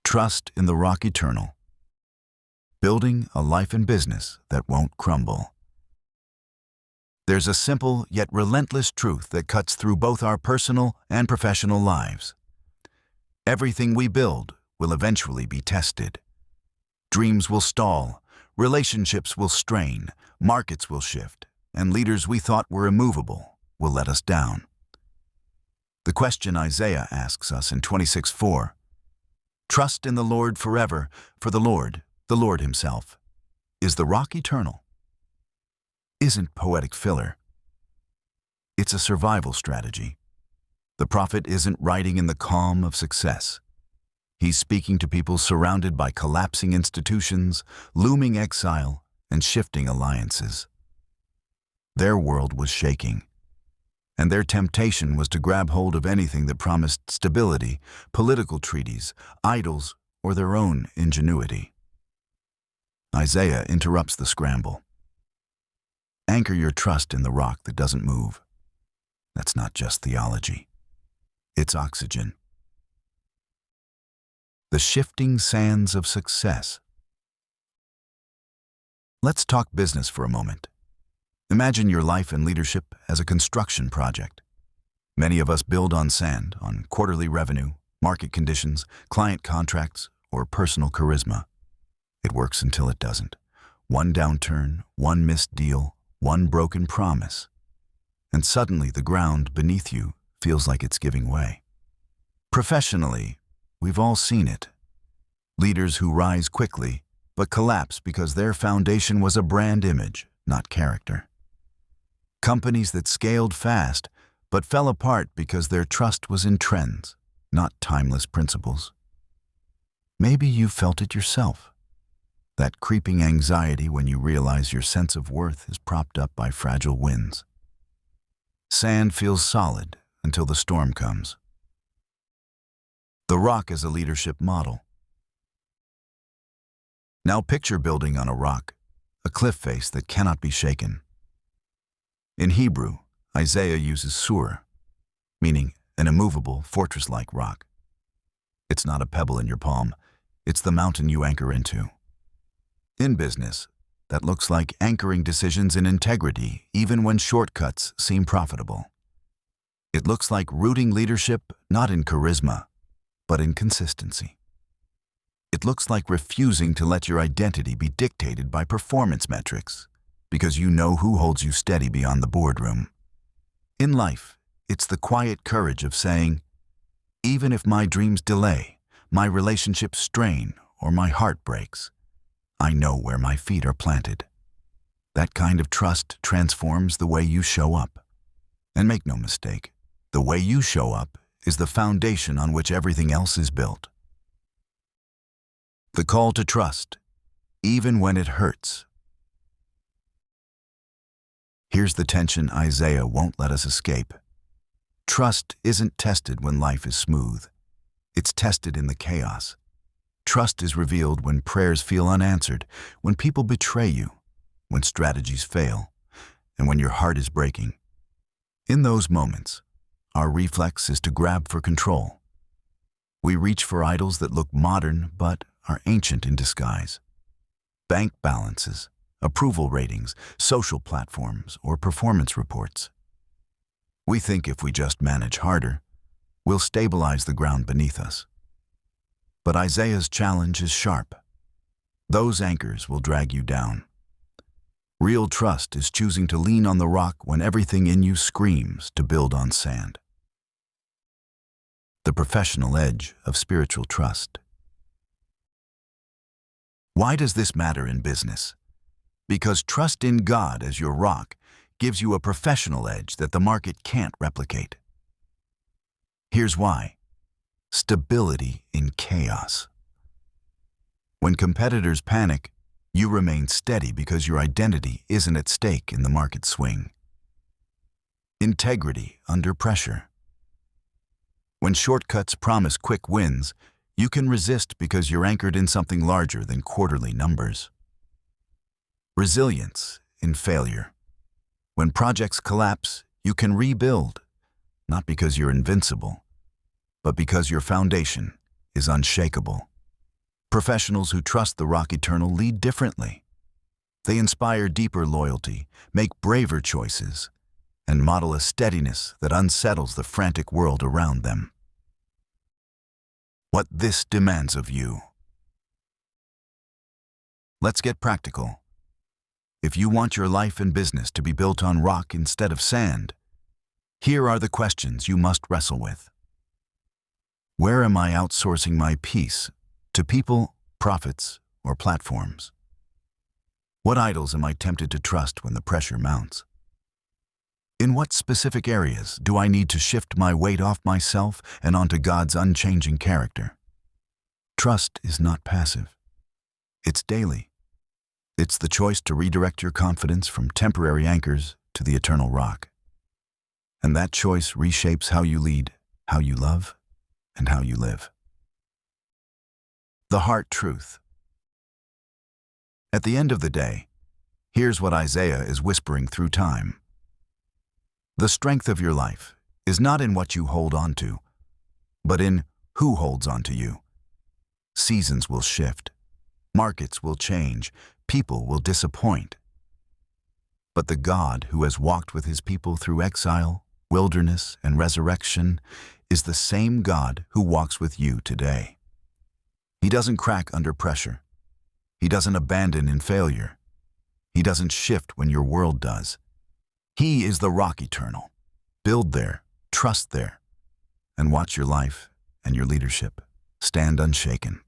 Trust in the rock eternal. Building a life and business that won't crumble. There's a simple yet relentless truth that cuts through both our personal and professional lives. Everything we build will eventually be tested. Dreams will stall, relationships will strain, markets will shift, and leaders we thought were immovable will let us down. The question Isaiah asks us in 26:4, "Trust in the Lord forever, for the Lord himself, is the rock eternal," isn't poetic filler. It's a survival strategy. The prophet isn't writing in the calm of success. He's speaking to people surrounded by collapsing institutions, looming exile, and shifting alliances. Their world was shaking, and their temptation was to grab hold of anything that promised stability, political treaties, idols, or their own ingenuity. Isaiah interrupts the scramble. Anchor your trust in the rock that doesn't move. That's not just theology. It's oxygen. The shifting sands of success. Let's talk business for a moment. Imagine your life and leadership as a construction project. Many of us build on sand, on quarterly revenue, market conditions, client contracts, or personal charisma. It works until it doesn't. One downturn, one missed deal, one broken promise. And suddenly the ground beneath you feels like it's giving way. Professionally, we've all seen it. Leaders who rise quickly, but collapse because their foundation was a brand image, not character. Companies that scaled fast, but fell apart because their trust was in trends, not timeless principles. Maybe you've felt it yourself. That creeping anxiety when you realize your sense of worth is propped up by fragile winds. Sand feels solid until the storm comes. The rock is a leadership model. Now picture building on a rock, a cliff face that cannot be shaken. In Hebrew, Isaiah uses sur, meaning an immovable, fortress-like rock. It's not a pebble in your palm, it's the mountain you anchor into. In business, that looks like anchoring decisions in integrity even when shortcuts seem profitable. It looks like rooting leadership not in charisma, but in consistency. It looks like refusing to let your identity be dictated by performance metrics, because you know who holds you steady beyond the boardroom. In life, it's the quiet courage of saying, even if my dreams delay, my relationships strain, or my heart breaks, I know where my feet are planted. That kind of trust transforms the way you show up. And make no mistake, the way you show up is the foundation on which everything else is built. The call to trust, even when it hurts. Here's the tension Isaiah won't let us escape. Trust isn't tested when life is smooth. It's tested in the chaos. Trust is revealed when prayers feel unanswered, when people betray you, when strategies fail, and when your heart is breaking. In those moments, our reflex is to grab for control. We reach for idols that look modern but are ancient in disguise. Bank balances, approval ratings, social platforms, or performance reports. We think if we just manage harder, we'll stabilize the ground beneath us. But Isaiah's challenge is sharp. Those anchors will drag you down. Real trust is choosing to lean on the rock when everything in you screams to build on sand. The professional edge of spiritual trust. Why does this matter in business? Because trust in God as your rock gives you a professional edge that the market can't replicate. Here's why. Stability in chaos. When competitors panic, you remain steady because your identity isn't at stake in the market swing. Integrity under pressure. When shortcuts promise quick wins, you can resist because you're anchored in something larger than quarterly numbers. Resilience in failure. When projects collapse, you can rebuild, not because you're invincible, but because your foundation is unshakable. Professionals who trust the rock eternal lead differently. They inspire deeper loyalty, make braver choices, and model a steadiness that unsettles the frantic world around them. What this demands of you. Let's get practical. If you want your life and business to be built on rock instead of sand, here are the questions you must wrestle with. Where am I outsourcing my peace? To people, profits, or platforms? What idols am I tempted to trust when the pressure mounts? In what specific areas do I need to shift my weight off myself and onto God's unchanging character? Trust is not passive. It's daily. It's the choice to redirect your confidence from temporary anchors to the eternal rock. And that choice reshapes how you lead, how you love, and how you live. The heart truth. At the end of the day, here's what Isaiah is whispering through time. The strength of your life is not in what you hold on to, but in who holds on to you. Seasons will shift, markets will change, people will disappoint. But the God who has walked with his people through exile, wilderness, and resurrection is the same God who walks with you today. He doesn't crack under pressure. He doesn't abandon in failure. He doesn't shift when your world does. He is the rock eternal. Build there, trust there, and watch your life and your leadership stand unshaken.